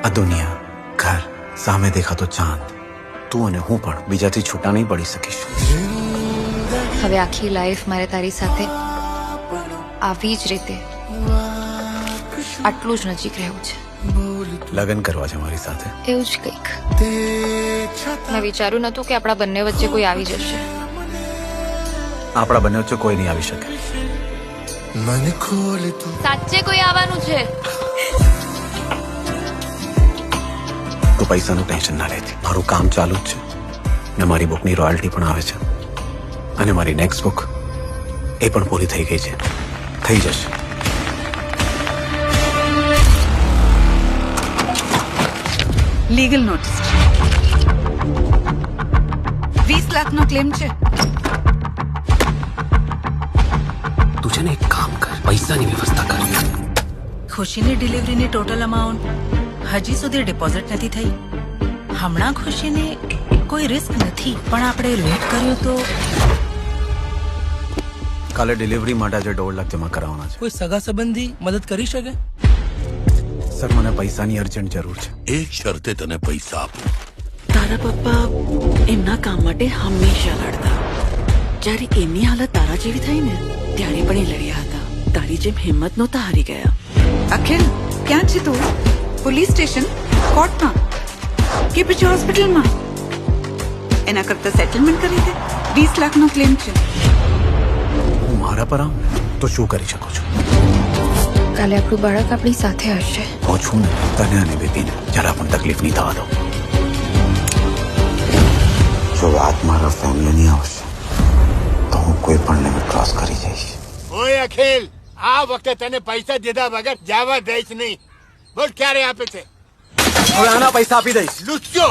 આ દુનિયા ઘર સામે દેખાતો ચાંદ તું અને હું પણ બીજાથી છૂટા નહીં પડી શકીશું. હવે આખી લાઈફ મારે તારી સાથે આવી જ રીતે આટલું જ નજીક રહેવું છે. લગ્ન કરવા છે મારી સાથે. એવું જ કંઈક. મેં વિચાર્યું નતું કે આપણા બંને વચ્ચે કોઈ આવી જશે. આપણા બંને વચ્ચે કોઈ નહીં આવી શકે. સાચે કોઈ આવવાનું છે. તું પૈસાનું ટેન્શન ના લેતી. મારું કામ ચાલુ જ છે ને મારી બુકની રોયલ્ટી પણ આવે છે અને મારી નેક્સ્ટ બુક એ પણ પૂરી થઈ ગઈ છે. થઈ જશે. લીગલ નોટિસ 20 લાખનો ક્લેમ છે. તું છે ને એક કામ કર, પૈસાની વ્યવસ્થા કર. ખુશીની ડિલિવરીની ટોટલ અમાઉન્ટ હજી સુધી ડિપોઝિટ નથી થઈ. હમણાં ખુશીને કોઈ રિસ્ક નથી, પણ આપણે લેટ કર્યું તો કાલે ડિલિવરી માટે આજે 1.5 લાખ જમા કરાવવાના છે. કોઈ સગા સંબંધી મદદ કરી શકે? સર, મને પૈસાની અર્જન્ટ જરૂર છે. એક શરતે તને પૈસા આપું. તારા પપ્પા એમના કામ માટે હંમેશા લડતા. જ્યારે એમની હાલત તારા જેવી થઈ ને ત્યારે પણ એ લડ્યા હતા. તારી જેમ હિંમત નહોતા હારી ગયા. અખિલ, ક્યાં છે તું? પોલીસ સ્ટેશન, કોર્ટમાં કે પછી હોસ્પિટલમાં? એના કરતા સેટલમેન્ટ કરી દે. 20 લાખનો ક્લેમ છે. હું મારા પર આવું તો શું કરી શકું છું? કાલે આપણું બાળક આપણી સાથે હશે. હું છું ને, તને અને બેબીને જરા પણ તકલીફ નહીં થવા દો. જો વાત મારા ફેમિલીની આવશે તો હું કોઈ પણ લિમિટ ક્રોસ કરી જઈશ. ઓય અખિલ, આ વખતે તને પૈસા દીધા વગર જવા દઈશ નહીં. બોલ ક્યારે આપે છે? હવે આના પૈસા આપી દઈશ. લુચ્ચો!